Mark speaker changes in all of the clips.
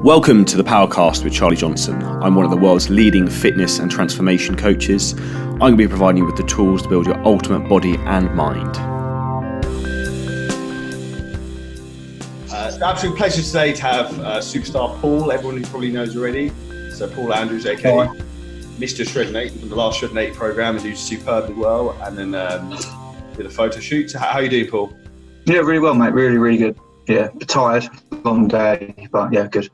Speaker 1: Welcome to the Powercast with Charlie Johnson. I'm one of the world's leading fitness and transformation coaches. I'm going to be providing you with the tools to build your ultimate body and mind.
Speaker 2: It's an absolute pleasure today to have superstar Paul, everyone who probably knows already. So Paul Andrews, aka Mr. Shred and 8 from the last Shred and 8 program, and do superbly well, and then did a photo shoot. So how are you doing, Paul?
Speaker 3: Yeah, really well, mate. Really, really good. Yeah, tired, long day, but yeah, good.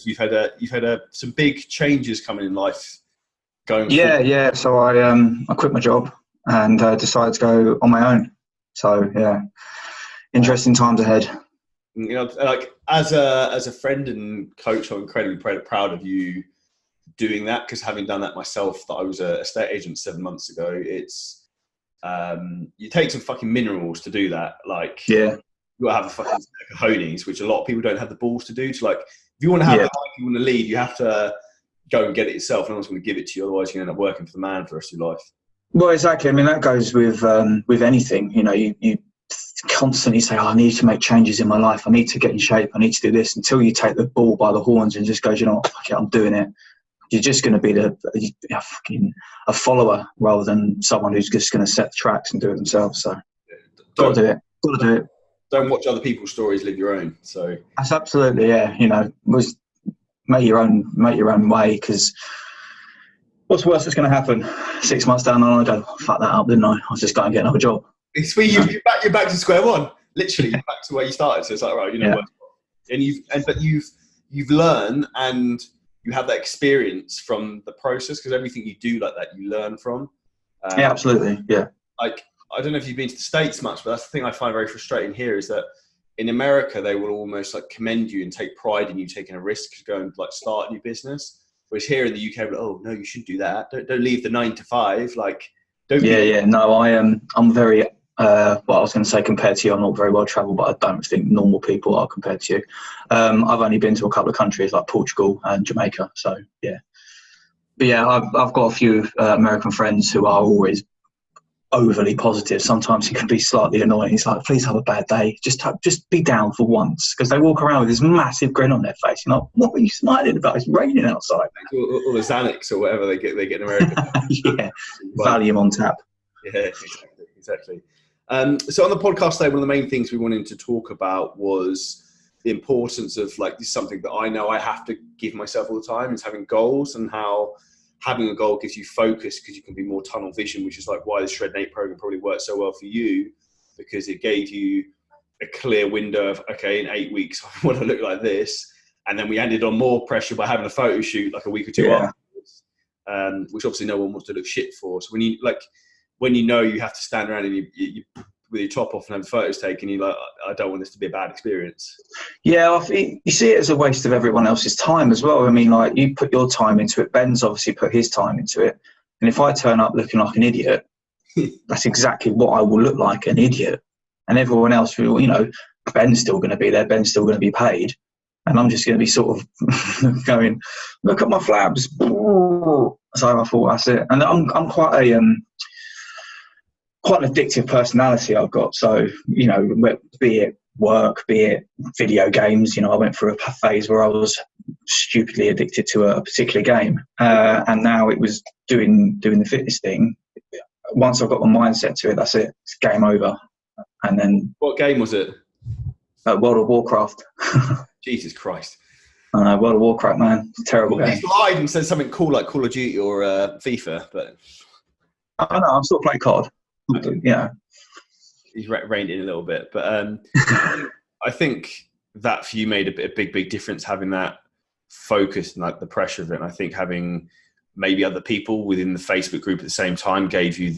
Speaker 2: You've had some big changes coming in life going
Speaker 3: forward.
Speaker 2: Yeah.
Speaker 3: So I quit my job and decided to go on my own. So yeah, interesting times ahead.
Speaker 2: You know, like as a friend and coach, I'm incredibly proud of you doing that, because having done that myself, that I was a estate agent 7 months ago. It's you take some fucking minerals to do that. Like,
Speaker 3: yeah,
Speaker 2: you gotta have a fucking cojones, which a lot of people don't have the balls to do. To like, if you want to have the life you want to lead, you have to go and get it yourself. No one's going to give it to you, otherwise you end up working for the man for the rest of your life.
Speaker 3: Well, exactly. I mean, that goes with anything. You know, you constantly say, "Oh, I need to make changes in my life. I need to get in shape. I need to do this," until you take the bull by the horns and just go, "You know what? Fuck it, I'm doing it." You're just going to be a follower rather than someone who's just going to set the tracks and do it themselves. So, got to do it.
Speaker 2: Don't watch other people's stories, live your own. So
Speaker 3: that's absolutely, yeah. You know, make your own way, because what's worse that's going to happen? 6 months down the line, I go, fuck that up, didn't I? I was just going to get another job.
Speaker 2: It's where you're back to square one. Literally, you're back to where you started. So it's like, right, you know what? But you've learned, and you have that experience from the process, because everything you do like that, you learn from.
Speaker 3: Yeah, absolutely. Yeah.
Speaker 2: Like, I don't know if you've been to the States much, but that's the thing I find very frustrating here, is that in America, they will almost like commend you and take pride in you taking a risk to go and like start a new business. Whereas here in the UK, we're like, oh no, you shouldn't do that. Don't leave the 9 to 5. Like, don't.
Speaker 3: Yeah. No, I'm very, well, I was going to say compared to you, I'm not very well travelled, but I don't think normal people are compared to you. I've only been to a couple of countries like Portugal and Jamaica. So yeah. But yeah, I've got a few American friends who are always overly positive. Sometimes he can be slightly annoying. He's like, please have a bad day. Just be down for once. Because they walk around with this massive grin on their face. You're like, what are you smiling about? It's raining outside.
Speaker 2: Or the Xanax or whatever they get in America.
Speaker 3: Yeah, Valium on tap.
Speaker 2: Yeah, exactly. So on the podcast today, one of the main things we wanted to talk about was the importance of, like, this is something that I know I have to give myself all the time, is having goals, and how having a goal gives you focus, because you can be more tunnel vision, which is like why the Shred and 8 program probably worked so well for you, because it gave you a clear window of, okay, in 8 weeks, I want to look like this. And then we added on more pressure by having a photo shoot like a week or two afterwards, which obviously no one wants to look shit for. So when you know you have to stand around and you with your top off and have photos taken, you're like, I don't want this to be a bad experience.
Speaker 3: Yeah, you see it as a waste of everyone else's time as well. I mean, like, you put your time into it. Ben's obviously put his time into it. And if I turn up looking like an idiot, that's exactly what I will look like, an idiot. And everyone else will, you know, Ben's still going to be there. Ben's still going to be paid. And I'm just going to be sort of going, look at my flabs. So I thought, that's it. And I'm quite an addictive personality I've got. So, you know, be it work, be it video games, you know, I went through a phase where I was stupidly addicted to a particular game. And now it was doing the fitness thing. Once I've got my mindset to it, that's it. It's game over. And then...
Speaker 2: What game was it?
Speaker 3: World of Warcraft.
Speaker 2: Jesus Christ.
Speaker 3: World of Warcraft, man. It's a terrible game.
Speaker 2: He's lied and said something cool like Call of Duty or FIFA, but...
Speaker 3: I know, I'm still playing COD. Yeah,
Speaker 2: he's reined in a little bit, but I think that for you made a big difference, having that focus and like the pressure of it. And I think having maybe other people within the Facebook group at the same time gave you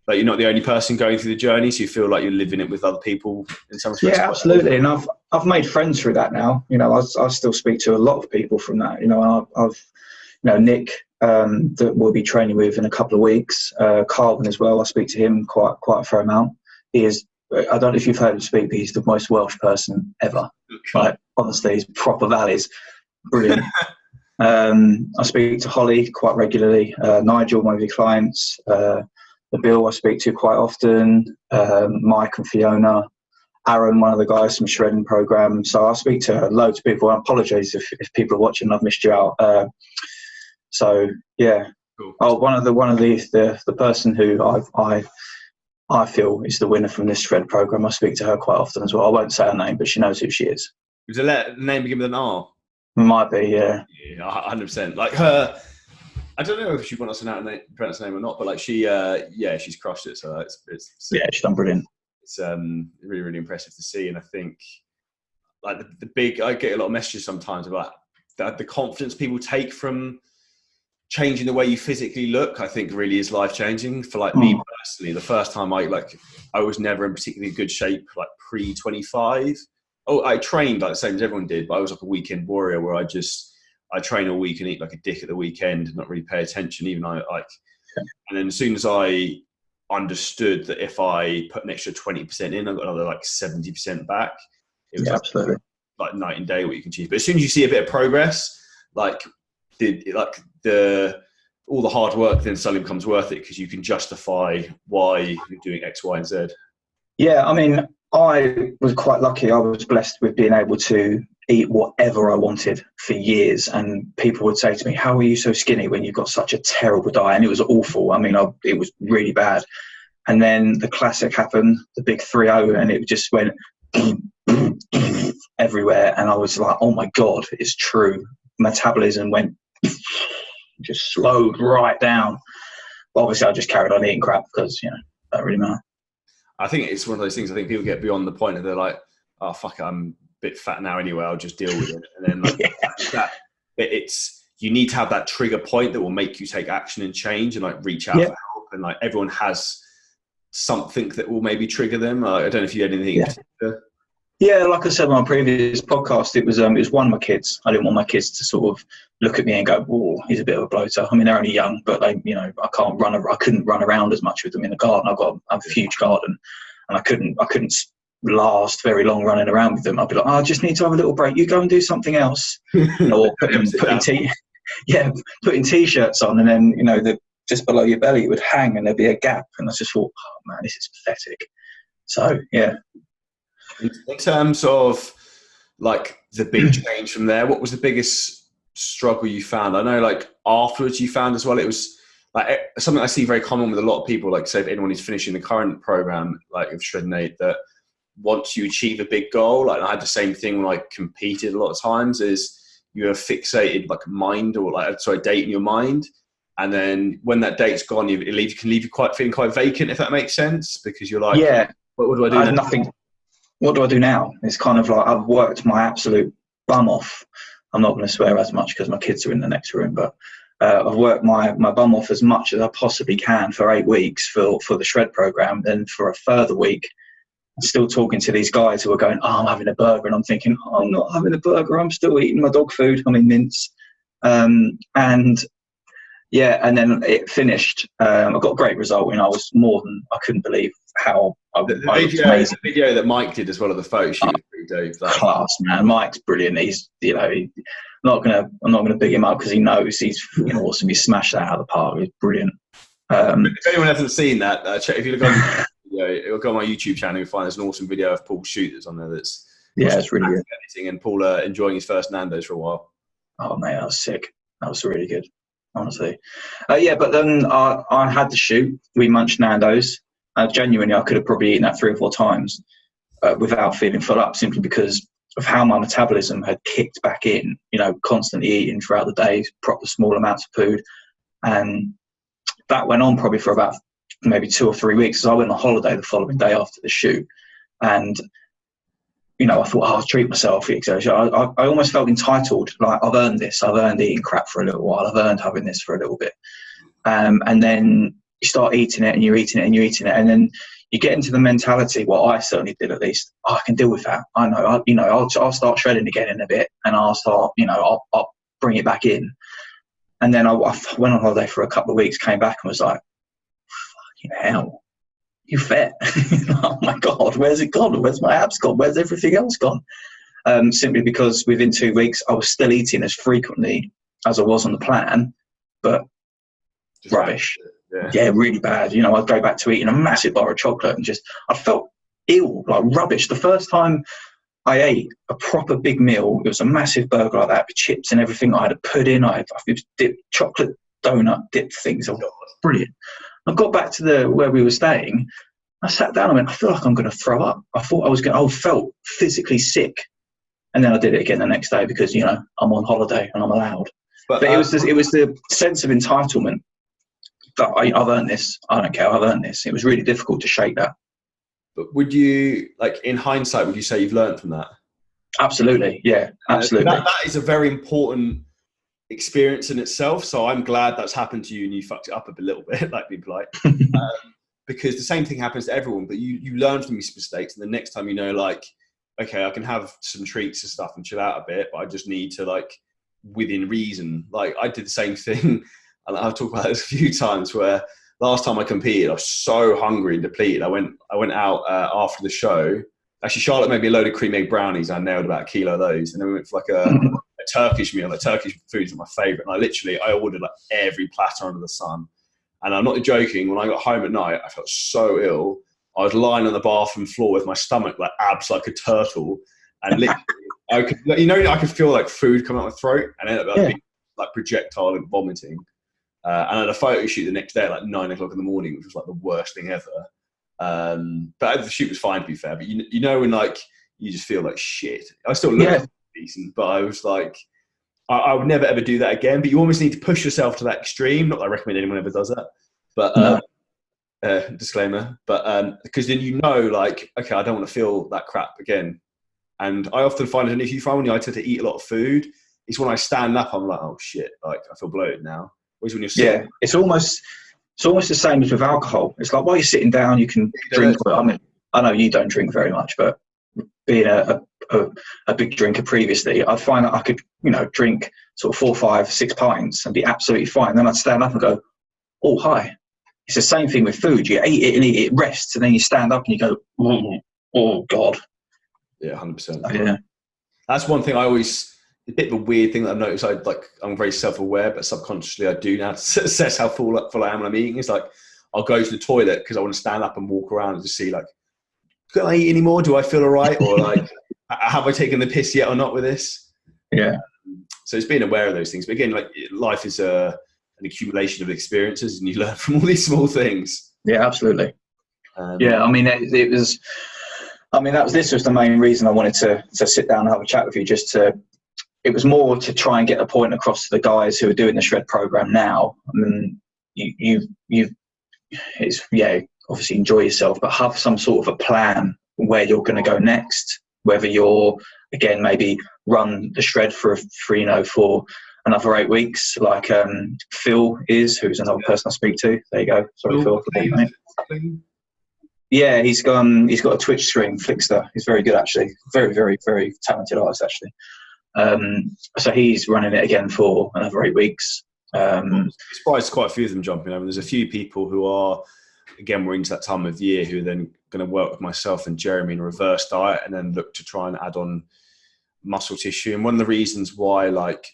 Speaker 2: like, you're not the only person going through the journey, so you feel like you're living it with other people in some respects.
Speaker 3: Yeah, absolutely. And I've made friends through that now. You know, I still speak to a lot of people from that. You know, I've Nick, that we'll be training with in a couple of weeks. Carvin as well. I speak to him quite a fair amount. He is, I don't know if you've heard him speak, but he's the most Welsh person ever. Like, honestly, he's proper valleys. Brilliant. I speak to Holly quite regularly. Nigel, one of your clients. The Bill I speak to quite often. Mike and Fiona. Aaron, one of the guys from shredding program. So I speak to loads of people. I apologise if people are watching. I've missed you out. So yeah.
Speaker 2: Cool.
Speaker 3: Oh, one of the person who I feel is the winner from this shred program. I speak to her quite often as well. I won't say her name, but she knows who she is.
Speaker 2: Was the name begin with an R?
Speaker 3: Might be, yeah.
Speaker 2: Yeah, 100%. Like her, I don't know if she wants to pronounce her name or not, but like she's crushed it. So
Speaker 3: yeah, she's done brilliant.
Speaker 2: It's really, really impressive to see. And I think like the big, I get a lot of messages sometimes about the confidence people take from changing the way you physically look. I think really is life changing for like me personally. The first time I was never in particularly good shape, like pre-25. Oh, I trained like the same as everyone did, but I was like a weekend warrior where I train all week and eat like a dick at the weekend and not really pay attention. And then as soon as I understood that if I put an extra 20% in, I got another like 70% back. It was
Speaker 3: absolutely
Speaker 2: like night and day what you can achieve. But as soon as you see a bit of progress, all the hard work then suddenly becomes worth it because you can justify why you're doing X, Y, and Z.
Speaker 3: Yeah, I mean, I was quite lucky. I was blessed with being able to eat whatever I wanted for years. And people would say to me, how are you so skinny when you've got such a terrible diet? And it was awful. I mean, it was really bad. And then the classic happened, the big 3-0, and it just went everywhere. And I was like, oh my God, it's true. Metabolism went just slowed right down. But obviously, I just carried on eating crap because, don't really matter.
Speaker 2: I think it's one of those things. I think people get beyond the point of they're like, oh, fuck it, I'm a bit fat now anyway, I'll just deal with it. And then you need to have that trigger point that will make you take action and change and like reach out for help. And like everyone has something that will maybe trigger them. I don't know if you had anything in particular.
Speaker 3: Yeah, like I said on my previous podcast, it was one of my kids. I didn't want my kids to sort of look at me and go, "Oh, he's a bit of a bloater." I mean, they're only young, but I couldn't run around as much with them in the garden. I've got a huge garden, and I couldn't last very long running around with them. I'd be like, I just need to have a little break. You go and do something else, or putting t-shirts on, and then just below your belly it would hang, and there'd be a gap, and I just thought, oh man, this is pathetic. So yeah.
Speaker 2: In terms of like the big change from there, what was the biggest struggle you found? I know like afterwards you found as well, it was like something I see very common with a lot of people, like say if anyone who's finishing the current program, like of Shred Nate, that once you achieve a big goal, like I had the same thing when I competed a lot of times, is you have fixated like a mind or a date in your mind. And then when that date's gone, it can leave you feeling quite vacant, if that makes sense, because you're like, what do I do now?
Speaker 3: Nothing. What do I do now? It's kind of like I've worked my absolute bum off. I'm not going to swear as much because my kids are in the next room, but I've worked my bum off as much as I possibly can for 8 weeks for the shred program. Then for a further week, I'm still talking to these guys who are going, oh, I'm having a burger. And I'm thinking, oh, I'm not having a burger. I'm still eating my dog food. I'm in mince. And then it finished. I got a great result. I was I couldn't believe how
Speaker 2: the video that Mike did as well of the photo shoot was pretty dope.
Speaker 3: Class, man. Mike's brilliant. He's I'm not gonna big him up because he knows he's awesome. He smashed that out of the park. He's brilliant.
Speaker 2: If anyone hasn't seen that, check. If you look on go on my YouTube channel, you'll find there's an awesome video of Paul's shoot that's on there. It's really good. And Paul enjoying his first Nando's for a while.
Speaker 3: Oh man, that was sick. That was really good, honestly. But then I had the shoot. We munched Nando's. Genuinely, I could have probably eaten that 3 or 4 times without feeling full up, simply because of how my metabolism had kicked back in, constantly eating throughout the day, proper small amounts of food. And that went on probably for about maybe 2 or 3 weeks. So I went on holiday the following day after the shoot. And, I thought, I'll treat myself. I almost felt entitled, like I've earned this. I've earned eating crap for a little while. I've earned having this for a little bit. And then you start eating it and you're eating it and you're eating it. And then you get into the mentality, well, I certainly did at least, I can deal with that. I know, I'll start shredding again in a bit and I'll start, I'll bring it back in. And then I went on holiday for a couple of weeks, came back and was like, fucking hell, you fat. Oh my God, where's it gone? Where's my abs gone? Where's everything else gone? Simply because within 2 weeks, I was still eating as frequently as I was on the plan, but just rubbish. Yeah, really bad. I'd go back to eating a massive bar of chocolate and I felt ill, like rubbish. The first time I ate a proper big meal, it was a massive burger like that with chips and everything. I had a pudding, I was dipped chocolate donut dipped things. Oh, brilliant. I got back to where we were staying. I sat down. I went, I feel like I'm going to throw up. I thought I felt physically sick. And then I did it again the next day because, you know, I'm on holiday and I'm allowed. But it was the sense of entitlement that I've earned this. I don't care. I've earned this. It was really difficult to shake that.
Speaker 2: But would you, like, in hindsight, would you say you've learned from that?
Speaker 3: Absolutely. Yeah, absolutely.
Speaker 2: That is a very important experience in itself. So I'm glad that's happened to you and you fucked it up a little bit, like being polite. Because the same thing happens to everyone, but you learn from these mistakes. And the next time, you know, like, okay, I can have some treats and stuff and chill out a bit, but I just need to, like, within reason. Like, I did the same thing, and I've talked about this a few times, where last time I competed, I was so hungry and depleted. I went out after the show. Actually, Charlotte made me a load of cream egg brownies. I nailed about a kilo of those. And then we went for like a Turkish meal. Like, Turkish food is my favourite. And I ordered like every platter under the sun. And I'm not joking, when I got home at night, I felt so ill. I was lying on the bathroom floor with my stomach like abs like a turtle. And literally, I could feel like food come out my throat and ended up being like projectile and vomiting. And I had a photo shoot the next day at like 9 o'clock in the morning, which was like the worst thing ever. But the shoot was fine, to be fair. But you know when like you just feel like shit. I still look decent, but I was like, I would never ever do that again. But you almost need to push yourself to that extreme. Not that I recommend anyone ever does that, but disclaimer. But because then you know, like, okay, I don't want to feel that crap again. And I often find that if you find when I tend to eat a lot of food, it's when I stand up, I'm like, oh shit, like I feel bloated now. Whereas when you're sitting,
Speaker 3: it's almost the same as with alcohol. It's like while you're sitting down, you can drink. I mean, I know you don't drink very much, but being a big drinker previously, I'd find that I could, you know, drink sort of 4, 5, 6 pints and be absolutely fine. Then I'd stand up and go, oh, hi. It's the same thing with food. You eat it and eat it, rests, and then you stand up and you go, oh God.
Speaker 2: Yeah, 100%.
Speaker 3: Oh, yeah.
Speaker 2: That's one thing I always, a bit of a weird thing that I've noticed. I'm very self-aware, but subconsciously I do now to assess how full I am when I'm eating. It's like, I'll go to the toilet because I want to stand up and walk around and just see, like, can I eat anymore? Do I feel all right? Or like, have I taken the piss yet or not with this?
Speaker 3: Yeah.
Speaker 2: So it's being aware of those things. But again, like, life is an accumulation of experiences and you learn from all these small things.
Speaker 3: Yeah, absolutely. I mean, this was the main reason I wanted to sit down and have a chat with you. It was more to try and get a point across to the guys who are doing the shred program now. I mean, obviously enjoy yourself, but have some sort of a plan where you're going to go next. Whether you're, again, maybe run the shred for another 8 weeks, like Phil is, who's another person I speak to. There you go. Sorry, Phil. Yeah, he's got a Twitch stream, Flickster. He's very good, actually. Very, very, very talented artist, actually. So he's running it again for another 8 weeks.
Speaker 2: I'm surprised quite a few of them jumping over. There's a few people who are, again, we're into that time of year, who are then going to work with myself and Jeremy in a reverse diet and then look to try and add on muscle tissue. And one of the reasons why, like,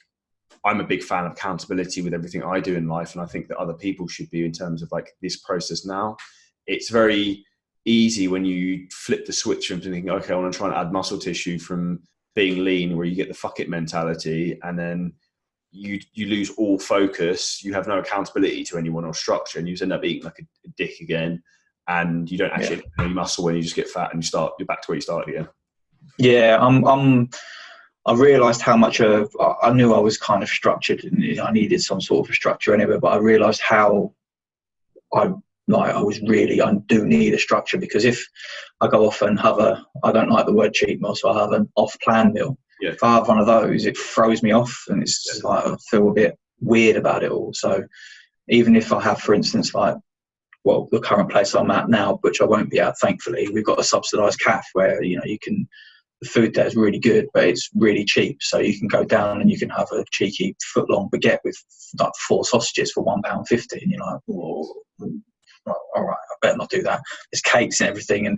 Speaker 2: I'm a big fan of accountability with everything I do in life, and I think that other people should be in terms of like this process now. It's very easy when you flip the switch from thinking, okay, I want to try and add muscle tissue, from being lean, where you get the fuck it mentality, and then you lose all focus. You have no accountability to anyone or structure, and you just end up eating like a dick again, and you don't actually have any muscle when you just get fat and you're back to where you started again.
Speaker 3: Yeah, I realised how much I knew I was kind of structured and I needed some sort of a structure anyway, but I realised how I do need a structure, because if I go off and have I don't like the word cheat meal, so I have an off-plan meal. Yeah. If I have one of those, it throws me off, and it's just like I feel a bit weird about it all. So even if I have, for instance, the current place I'm at now, which I won't be at, thankfully, we've got a subsidised cafe where, you know, the food there is really good, but it's really cheap. So you can go down and you can have a cheeky foot-long baguette with like 4 sausages for £1.50, and you're like, whoa. All right, I better not do that. There's cakes and everything, and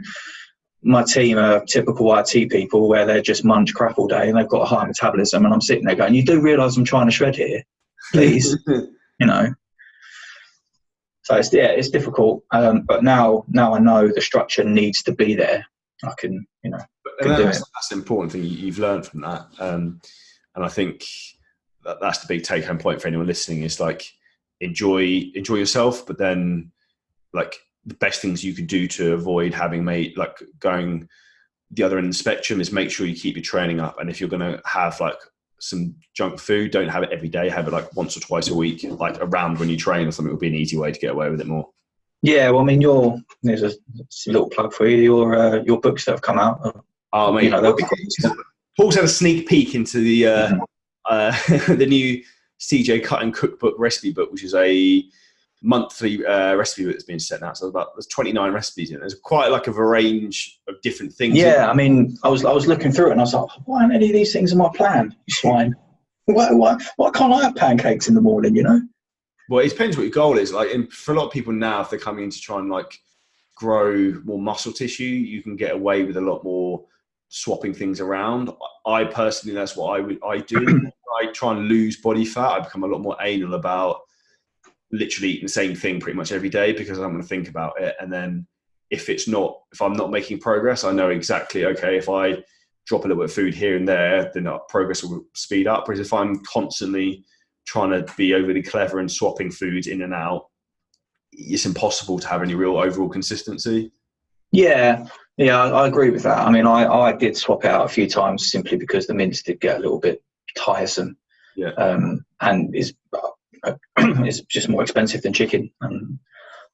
Speaker 3: my team are typical IT people where they just munch crap all day and they've got a high metabolism, and I'm sitting there going, you do realise I'm trying to shred here, please? You know. So it's difficult, but now I know the structure needs to be there, I can, you know,
Speaker 2: And
Speaker 3: do it.
Speaker 2: that's the important thing you've learned from that. And I think that's the big take home point for anyone listening is like, enjoy yourself, but then like the best things you can do to avoid having going the other end of the spectrum is make sure you keep your training up. And if you're going to have like some junk food, don't have it every day, have it like once or twice a week, like around when you train or something would be an easy way to get away with it more.
Speaker 3: Yeah, well, I mean, there's a little plug for you. Your books that have come out.
Speaker 2: Oh, mate,
Speaker 3: you know, they'll be good.
Speaker 2: Paul's had a sneak peek into the the new CJ Cutting Cookbook recipe book, which is a monthly recipe book that's been set now. So there's 29 recipes in it. There's quite like a range of different things.
Speaker 3: Yeah, I mean, I was looking through it and I was like, why aren't any of these things in my plan? You swine. Why can't I have pancakes in the morning? You know.
Speaker 2: Well, it depends what your goal is. Like, for a lot of people now, if they're coming in to try and like grow more muscle tissue, you can get away with a lot more swapping things around. I personally, that's what I do. I try and lose body fat. I become a lot more anal about literally eating the same thing pretty much every day because I'm going to think about it. And then if I'm not making progress, I know exactly, okay, if I drop a little bit of food here and there, then progress will speed up. Whereas if I'm constantly trying to be overly clever and swapping foods in and out, it's impossible to have any real overall consistency.
Speaker 3: Yeah, I agree with that. I mean, I did swap it out a few times simply because the mince did get a little bit tiresome.
Speaker 2: Yeah.
Speaker 3: And it's just more expensive than chicken. And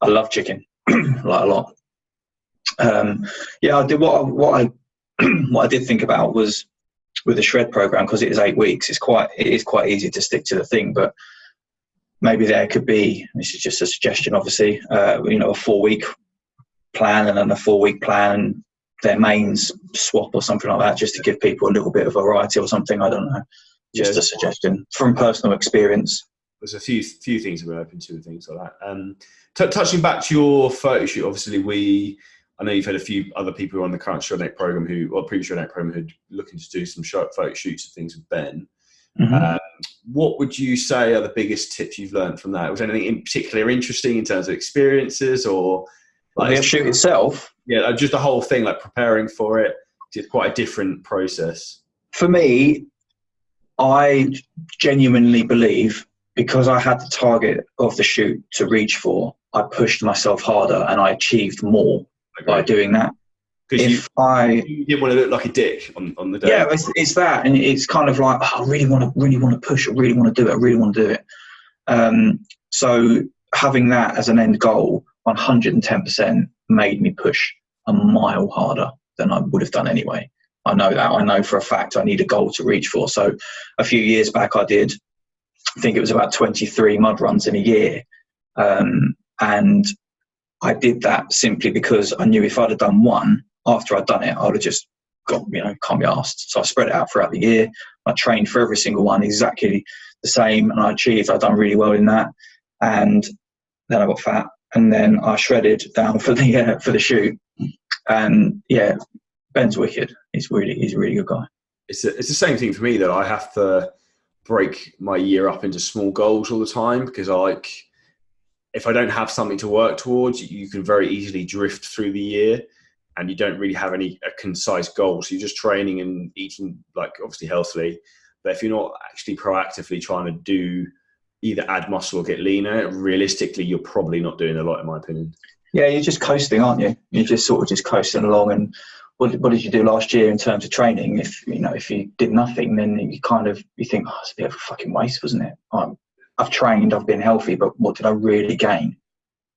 Speaker 3: I love chicken like a lot. I did what I did think about was with the shred program, because it is 8 weeks, it is quite easy to stick to the thing, but maybe there could be, this is just a suggestion obviously, a 4-week plan and then a 4-week plan, their mains swap or something like that, just to give people a little bit of variety or something. I don't know, just a suggestion from personal experience.
Speaker 2: There's a few things we're open to and things like that. Touching back to your photo shoot, obviously I know you've had a few other people who are on the current Shredneck program previous Shredneck program who are looking to do some photo shoots and things with Ben.
Speaker 3: Mm-hmm.
Speaker 2: What would you say are the biggest tips you've learned from that? Was anything in particular interesting in terms of experiences or
Speaker 3: like the shoot itself?
Speaker 2: Yeah, just the whole thing, like preparing for it. It's quite a different process.
Speaker 3: For me, I genuinely believe because I had the target of the shoot to reach for, I pushed myself harder and I achieved more by doing that.
Speaker 2: Because you didn't want to look like a dick on the day.
Speaker 3: Yeah, it's that, and it's kind of like, I really want to push. I really want to do it. So having that as an end goal, 110% made me push a mile harder than I would have done anyway. I know that. I know for a fact I need a goal to reach for. So a few years back, I think it was about 23 mud runs in a year, and I did that simply because I knew if I'd have done one after I'd done it, I would have just got, can't be asked. So I spread it out throughout the year. I trained for every single one exactly the same, and I'd done really well in that. And then I got fat, and then I shredded down for the shoot. And yeah, Ben's wicked. He's a really good guy.
Speaker 2: It's the same thing for me, that I have to break my year up into small goals all the time, because if I don't have something to work towards, you can very easily drift through the year and you don't really have a concise goal. So you're just training and eating, like, obviously healthily. But if you're not actually proactively trying to do either add muscle or get leaner, realistically, you're probably not doing a lot, in my opinion. Yeah,
Speaker 3: you're just coasting, aren't you? You're just sort of just coasting along. And what did you do last year in terms of training? If you did nothing, then you think, it's a bit of a fucking waste, wasn't it? I've trained, I've been healthy, but what did I really gain?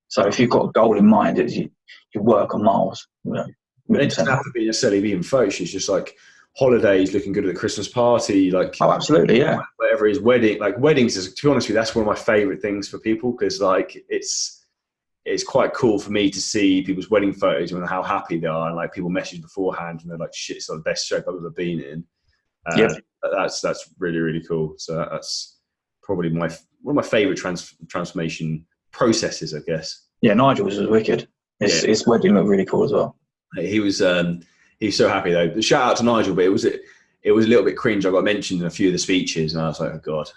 Speaker 3: So if you've got a goal in mind, you work on miles.
Speaker 2: It doesn't have to be necessarily being photos. It's just like holidays, looking good at the Christmas party, like,
Speaker 3: oh, absolutely, yeah.
Speaker 2: Whatever it is, weddings is, to be honest with you, that's one of my favourite things for people, because like it's quite cool for me to see people's wedding photos and how happy they are, and like people message beforehand and they're like, shit, it's like the best shape I've ever been in. That's really, really cool. So that's probably one of my favourite transformation processes, I guess.
Speaker 3: Yeah, Nigel was wicked. His wedding looked really cool as well.
Speaker 2: He was so happy though. Shout out to Nigel, but it was a little bit cringe. I got mentioned in a few of the speeches, and I was like, oh god.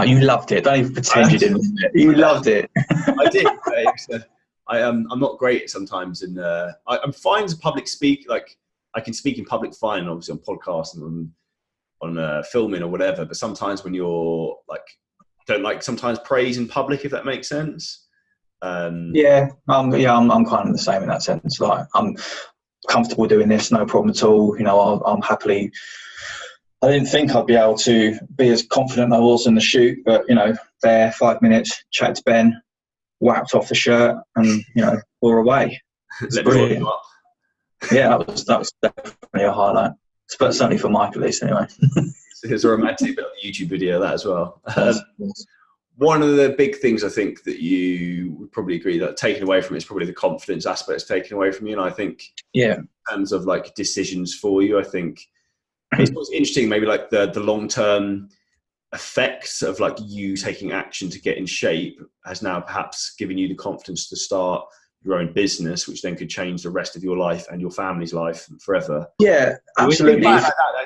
Speaker 3: You loved it. Don't even pretend you didn't. You loved it.
Speaker 2: I did. I'm not great sometimes I'm fine to public speak. Like I can speak in public fine, obviously on podcasts and on filming or whatever. But sometimes when you're like, don't like sometimes praise in public, if that makes sense.
Speaker 3: I'm kind of the same in that sense. Like I'm comfortable doing this, no problem at all. You know, I'm happily. I didn't think I'd be able to be as confident I was in the shoot, but you know, there 5 minutes, chat to Ben, whacked off the shirt, and you know, we're away. It's brilliant. Yeah, that was definitely a highlight, but certainly for Mike at least, anyway.
Speaker 2: There's a romantic bit of the YouTube video of that as well. One of the big things I think that you would probably agree that taken away from it is probably the confidence aspect is taken away from you. And I think, in terms of like decisions for you, I think it's interesting, maybe like the long-term effects of like you taking action to get in shape has now perhaps given you the confidence to start your own business, which then could change the rest of your life and your family's life forever.
Speaker 3: Yeah, absolutely.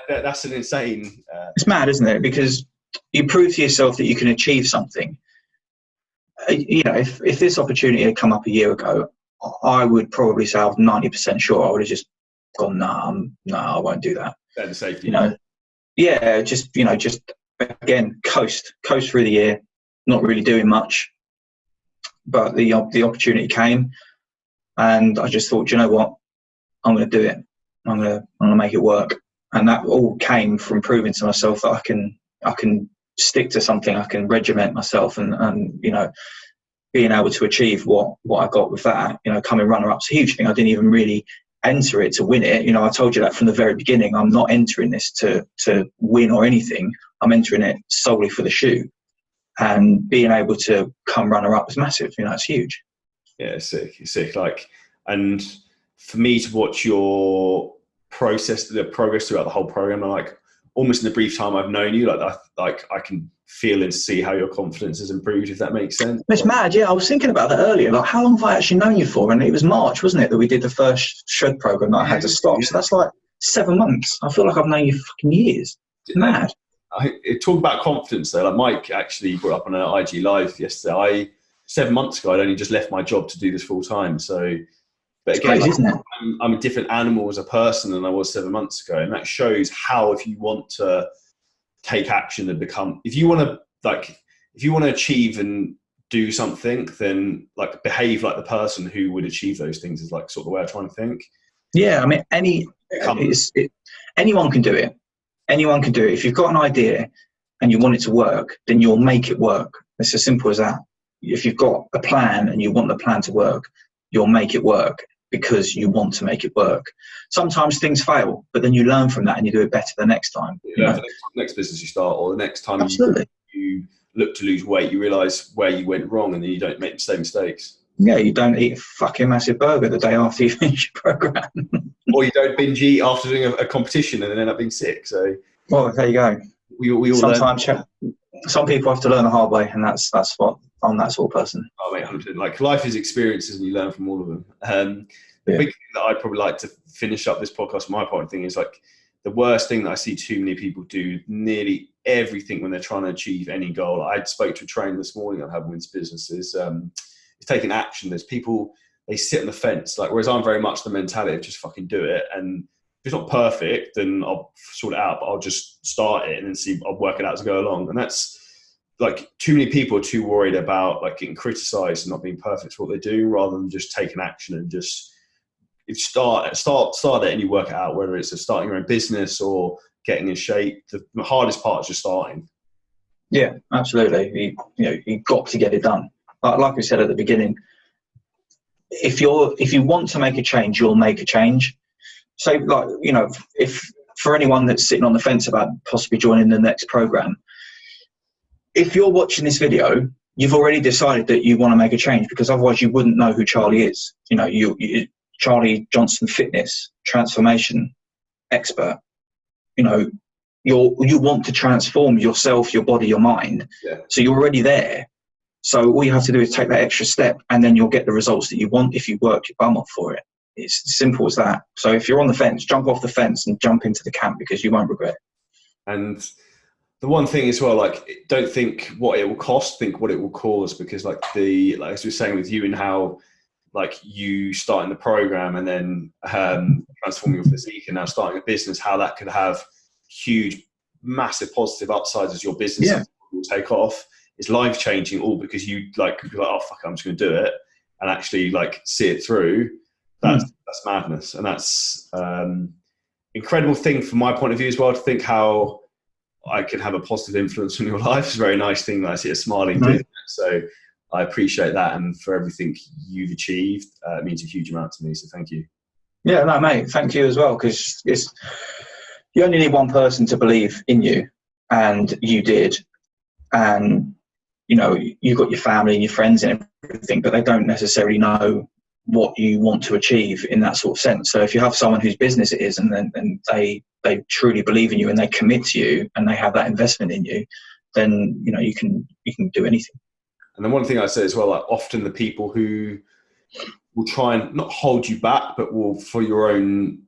Speaker 2: That's an insane.
Speaker 3: It's mad, isn't it? Because you prove to yourself that you can achieve something. You know, if this opportunity had come up a year ago, I would probably say I'm 90% sure I would have just gone, no, I won't do that.
Speaker 2: Better safety.
Speaker 3: You know, just again, coast through the year, not really doing much. But the opportunity came, and I just thought, you know what, I'm going to do it. I'm going to make it work. And that all came from proving to myself that I can stick to something. I can regiment myself, and you know, being able to achieve what I got with that. You know, coming runner-up's a huge thing. I didn't even really enter it to win it. You know, I told you that from the very beginning. I'm not entering this to win or anything. I'm entering it solely for the shoot. And being able to come runner-up is massive. You know, it's huge.
Speaker 2: Yeah, it's sick. Like, and for me to watch your the progress throughout the whole program, and like almost in the brief time I've known you, like I can feel and see how your confidence has improved, if that makes sense.
Speaker 3: It's mad. Yeah, I was thinking about that earlier. Like, how long have I actually known you for? And it was March, wasn't it, that we did the first shred program that I had to stop. Yeah. So that's like 7 months. I feel like I've known you for fucking years. It's mad.
Speaker 2: Talk about confidence though. Like Mike actually brought up on an IG live yesterday. 7 months ago, I'd only just left my job to do this full time. So, but again,
Speaker 3: crazy, isn't it?
Speaker 2: I'm a different animal as a person than I was 7 months ago, and that shows how if you want to take action and if you want to achieve and do something, then like behave like the person who would achieve those things is like sort of the way I'm trying to think.
Speaker 3: Yeah, I mean, anyone can do it. Anyone can do it. If you've got an idea and you want it to work, then you'll make it work. It's as simple as that. If you've got a plan and you want the plan to work, you'll make it work because you want to make it work. Sometimes things fail, but then you learn from that and you do it better the next time.
Speaker 2: Yeah, the next business you start, or the next time you look to lose weight, you realise where you went wrong, and then you don't make the same mistakes.
Speaker 3: Yeah, you don't eat a fucking massive burger the day after you finish your program.
Speaker 2: Or you don't binge eat after doing a competition and then end up being sick. So,
Speaker 3: well, there you go.
Speaker 2: We all
Speaker 3: sometimes some people have to learn the hard way, and that's what I'm that sort of person.
Speaker 2: Oh, mate, 100%. Like life is experiences, and you learn from all of them. The big thing that I'd probably like to finish up this podcast, my part of the thing, is like the worst thing that I see too many people do nearly everything when they're trying to achieve any goal. I spoke to a trainer this morning on how to win businesses. It's taking action. There's people, they sit on the fence, like, whereas I'm very much the mentality of just fucking do it. And if it's not perfect, then I'll sort it out, but I'll just start it and then see, I'll work it out as I go along. And that's like, too many people are too worried about like getting criticized and not being perfect for what they do, rather than just taking action and just start it and you work it out, whether it's starting your own business or getting in shape. The hardest part is just starting.
Speaker 3: Yeah, absolutely. You've got to get it done. Like we said at the beginning, if you want to make a change, you'll make a change. So, like, you know, if for anyone that's sitting on the fence about possibly joining the next program, if you're watching this video, you've already decided that you want to make a change, because otherwise you wouldn't know who Charlie is. You know, you Charlie Johnson, fitness transformation expert. You know, you want to transform yourself, your body, your mind.
Speaker 2: Yeah.
Speaker 3: So you're already there. So all you have to do is take that extra step, and then you'll get the results that you want if you work your bum off for it. It's as simple as that. So if you're on the fence, jump off the fence and jump into the camp, because you won't regret it.
Speaker 2: And the one thing as well, like, don't think what it will cost, think what it will cause, because like as we were saying with you and how like you starting the program and then transforming your physique and now starting a business, how that could have huge, massive positive upsides as your business will take off. It's life changing, all because you like could be like, oh fuck, I'm just going to do it, and actually like see it through. That's madness, and that's incredible thing from my point of view as well, to think how I can have a positive influence on your life. It's a very nice thing that I see a smiling doing that. So I appreciate that, and for everything you've achieved, it means a huge amount to me. So thank you.
Speaker 3: Yeah, no, mate, thank you as well, because you only need one person to believe in you, and you did. And, you know, you've got your family and your friends and everything, but they don't necessarily know what you want to achieve in that sort of sense. So if you have someone whose business it is, and then they truly believe in you and they commit to you and they have that investment in you, then, you know, you can do anything.
Speaker 2: And then one thing I say as well, like often the people who will try and not hold you back, but will, for your own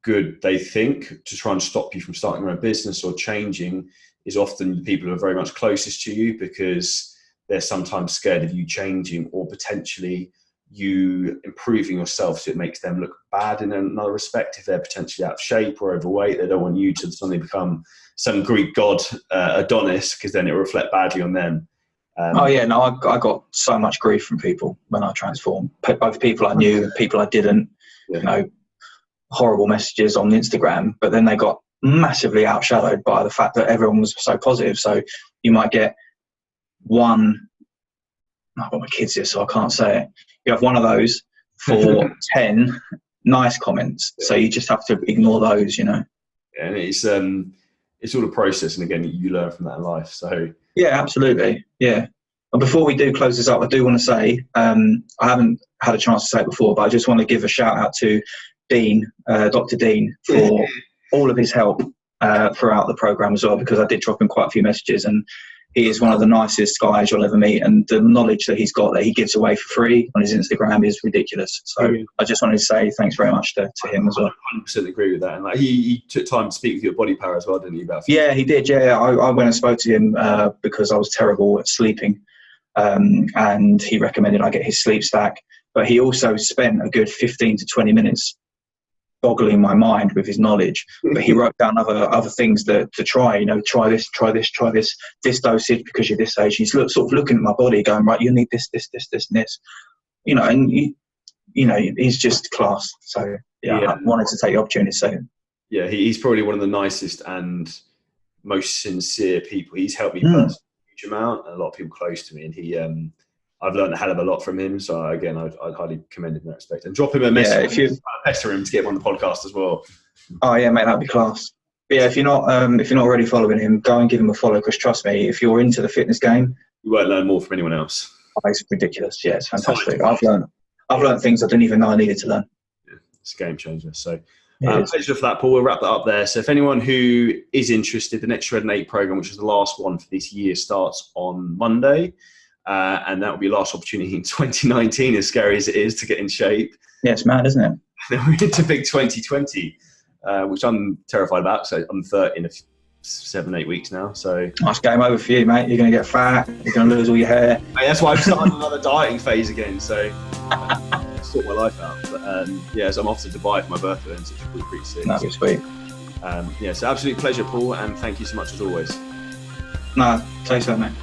Speaker 2: good, they think, to try and stop you from starting your own business or changing, is often the people who are very much closest to you, because they're sometimes scared of you changing or potentially you improving yourself, so it makes them look bad in another respect. If they're potentially out of shape or overweight, they don't want you to suddenly become some Greek god Adonis, because then it will reflect badly on them.
Speaker 3: Oh yeah, no, I got so much grief from people when I transformed. Both people I knew and people I didn't. You know, horrible messages on Instagram, but then they got massively outshadowed by the fact that everyone was so positive. So you might get one, I've got my kids here, so I can't say it. You have one of those for 10 nice comments. So you just have to ignore those, you know.
Speaker 2: And it's all a process, and again, you learn from that in life. So
Speaker 3: yeah, absolutely. Yeah. And before we do close this up, I do want to say, I haven't had a chance to say it before, but I just want to give a shout out to Dean, Dr. Dean, for all of his help throughout the program as well, because I did drop him quite a few messages, and he is one of the nicest guys you'll ever meet, and the knowledge that he's got that he gives away for free on his Instagram is ridiculous. So I just wanted to say thanks very much to him as well.
Speaker 2: 100% agree with that. And like he took time to speak with your body power as well, didn't he?
Speaker 3: Yeah, he did. Yeah, I went and spoke to him because I was terrible at sleeping, and he recommended I get his sleep stack. But he also spent a good 15 to 20 minutes boggling my mind with his knowledge. But he wrote down other things to try. You know, try this dosage because you're this age. He's sort of looking at my body, going, right, you need this, and this. You know, and you know, he's just class. So yeah, I wanted to take the opportunity to say him. Yeah,
Speaker 2: he's probably one of the nicest and most sincere people. He's helped me personally a huge amount, and a lot of people close to me, and he I've learned a hell of a lot from him. So again, I'd highly commend him in that respect. And drop him a message. Yeah, if you pester him to get him on the podcast as well.
Speaker 3: Oh yeah, mate, that'd be class. But yeah, if you're not already following him, go and give him a follow, because trust me, if you're into the fitness game,
Speaker 2: you won't learn more from anyone else.
Speaker 3: Oh, it's ridiculous. Yeah, it's fantastic. I've learned things I didn't even know I needed to learn.
Speaker 2: Yeah, it's a game changer. So pleasure for that, Paul. We'll wrap that up there. So if anyone who is interested, the next Shred and 8 program, which is the last one for this year, starts on Monday. And that will be your last opportunity in 2019, as scary as it is, to get in shape.
Speaker 3: Yeah, it's mad, isn't it?
Speaker 2: Then we're into big 2020, which I'm terrified about. So I'm 30 in 7-8 weeks now. So
Speaker 3: nice game over for you, mate. You're going to get fat. You're going to lose all your hair.
Speaker 2: Mate, that's why I've started another dieting phase again. So sort my life out. But so I'm off to Dubai for my birthday, so it should be pretty sick.
Speaker 3: That'd be sweet.
Speaker 2: So absolute pleasure, Paul, and thank you so much as always.
Speaker 3: No, take care, mate.